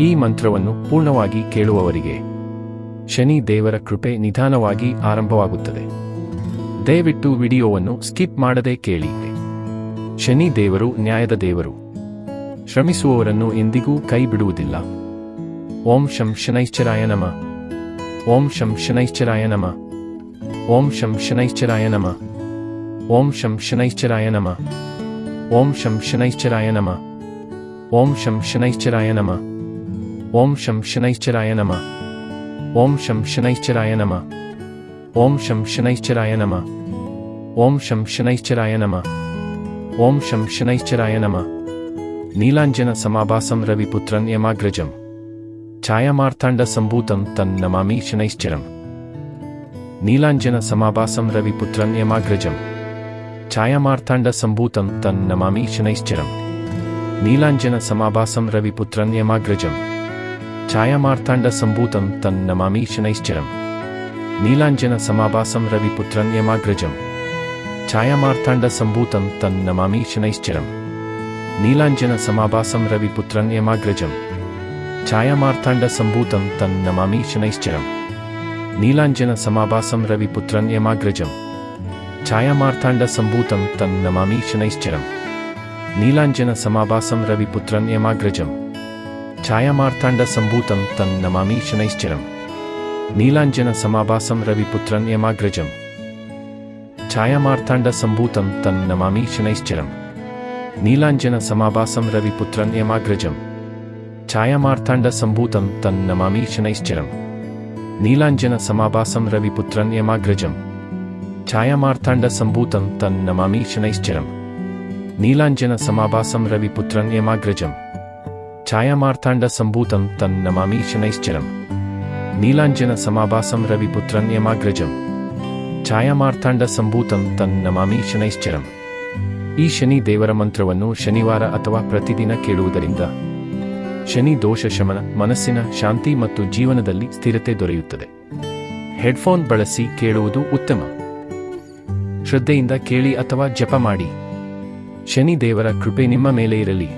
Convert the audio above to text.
ಈ ಮಂತ್ರವನ್ನು ಪೂರ್ಣವಾಗಿ ಕೇಳುವವರಿಗೆ ಶನಿ ದೇವರ ಕೃಪೆ ನಿಧಾನವಾಗಿ ಆರಂಭವಾಗುತ್ತದೆ. ದಯವಿಟ್ಟು ವಿಡಿಯೋವನ್ನು ಸ್ಕಿಪ್ ಮಾಡದೆ ಕೇಳಿ. ಶನಿ ದೇವರು ನ್ಯಾಯದ ದೇವರು. ಶ್ರಮಿಸುವವರನ್ನು ಎಂದಿಗೂ ಕೈ ಬಿಡುವುದಿಲ್ಲ. ಓಂ ಶಂ ಶನೈಶ್ಚರಾಯ ನಮಃ. ಓಂ ಶಂ ಶನೈಶ್ಚರಾಯ ನಮಃ. ಓಂ ಶಂ ಶನೈಶ್ಚರಾಯ ನಮಃ. ಓಂ ಶಂ ಶನೈಶ್ಚರಾಯ ನಮಃ. ಓಂ ಶಂ ಶನೈಶ್ಚರಾಯ ನಮಃ. ಓಂ ಶಂ ಶನೈಶ್ಚರಾಯ ನಮಃ. ಓಂ ಶಂ ಶನೈಶ್ಚರಾಯ ನಮಃ. ಓಂ ಶಂ ಶನೈಶ್ಚರಾಯ ನಮಃ. ಓಂ ಶಂ ಶನೈಶ್ಚರಾಯ ನಮಃ. ಓಂ ಶಂ ಶನೈಶ್ಚರಾಯ ನಮಃ. ಓಂ ಶಂ ಶನೈಶ್ಚರಾಯ ನಮಃ. ನೀಲಾಂಜನ ಸಮಾಭಾಸಂ ರವಿಪುತ್ರನ್ ಯಮಾಗ್ರಜಂ ಛಾಯಾಮಾರ್ಥಾಂಡ ಸಂಭೂತಂ ತನ್ ನಮಾಮಿ ಶನೈಶ್ಚರಂ. ನೀಲಾಂಜನ ಸಮಾಭಾಸಂ ರವಿಪುತ್ರನ್ ಯಮಾಗ್ರಜಂ ಛಾಯಾಮಾರ್ಥಾಂಡ ಸಂಭೂತಂ ತನ್ ನಮಾಮಿ ಶನೈಶ್ಚರಂ. ನೀಲಾಂಜನ ಸಮಾಭಾಸಂ ರವಿಪುತ್ರನ್ ಯಮಾಗ್ರಜಂ ಛಾಯಾಮಾರ್ಥಾಂಡ ಸಂಭೂತಂ ತನ್ ನಮಾಮಿ ಶನೈಶ್ಚರಂ. ನೀಲಾಂಜನ ಸಮಾಭಾಸಂ ರವಿಪುತ್ರನ್ ಯಮಾಗ್ರಜಂ ಛಾಯಾಮಾರ್ಥಾಂಡ ಸಂಭೂತಂ ತನ್ ನಮಾಮಿ ಶನೈಶ್ಚರಂ. ನೀಲಾಂಜನ ಸಮಾಭಾಸಂ ರವಿಪುತ್ರನ್ ಯಮಾಗ್ರಜಂ ಛಾಯಾಮಾರ್ಥಾಂಡ ಸಂಭೂತಂ ತನ್ ನಮಾಮಿ ಶನೈಶ್ಚರಂ. ನೀಲಾಂಜನ ಸಮಾಭಾಸಂ ರವಿಪುತ್ರನ್ ಯಮಾಗ್ರಜಂ ಛಾಯಾಮಾರ್ಥಾಂಡ ಸಂಭೂತಂ ತನ್ ನಮಾಮಿ ಶನೈಶ್ಚರಂ. ನೀಲಾಂಜನ ಸಮಾಭಾಸಂ ರವಿಪುತ್ರನ್ ಯಮಾಗ್ರಜಂ ಛಾಯಾಮಾರ್ಥಾಂಡ ಸಂಭೂತಂ ತನ್ ನಮಾಮಿ ಶನೈಶ್ಚರಂ. ನೀಲಾಂಜನ ಸಮಾಭಾಸಂ ರವಿಪುತ್ರನ್ ಯಮಾಗ್ರಜಂ ಛಾಯಾಮಾರ್ಥಾಂಡ ಸಂಭೂತಂ ತನ್ ನಮಾಮಿ ಶನೈಶ್ಚರಂ. ನೀಲಾಂಜನ ಸಮಾಭಾಸಂ ರವಿಪುತ್ರನ್ ಯಮಾಗ್ರಜಂ ಛಾಯಾಮಾರ್ಥಾಂಡ ಸಂಭೂತಂ ತನ್ ನಮಾಮಿ ಶನೈಶ್ಚರಂ. ನೀಲಾಂಜನ ಸಮಾಭಾಸಂ ರವಿಪುತ್ರನ್ ಯಮಾಗ್ರಜಂ ಛಾಯಾಮಾರ್ಥಾಂಡ ಸಂಭೂತಂ ತನ್ ನಮಾಮಿ ಶನೈಶ್ಚರಂ. ನೀಲಾಂಜನ ಸಮಾಭಾಸಂ ರವಿಪುತ್ರನ್ ಯಮಾಗ್ರಜಂ ಛಾಯಾಮಾರ್ಥಾಂಡ ಸಂಭೂತಂ ತನ್ ನಮಾಮಿ ಶನೈಶ್ಚರಂ. ನೀಲಾಂಜನ ಸಮಾಭಾಸಂ ರವಿಪುತ್ರನ್ ಯಮಾಗ್ರಜಂ ಛಾಯಾಮಾರ್ಥಾಂಡ ಸಂಭೂತಂ ತನ್ ನಮಾಮಿ ಶನೈಶ್ಚರಂ. ಈ ಶನಿ ದೇವರ ಮಂತ್ರವನ್ನು ಶನಿವಾರ ಅಥವಾ ಪ್ರತಿದಿನ ಕೇಳುವುದರಿಂದ ಶನಿ ದೋಷ ಶಮನ, ಮನಸ್ಸಿನ ಶಾಂತಿ ಮತ್ತು ಜೀವನದಲ್ಲಿ ಸ್ಥಿರತೆ ದೊರೆಯುತ್ತದೆ. ಹೆಡ್ಫೋನ್ ಬಳಸಿ ಕೇಳುವುದು ಉತ್ತಮ. ಶ್ರದ್ಧೆಯಿಂದ ಕೇಳಿ ಅಥವಾ ಜಪ ಮಾಡಿ. ಶನಿ ದೇವರ ಕೃಪೆ ನಿಮ್ಮ ಮೇಲೆ ಇರಲಿ.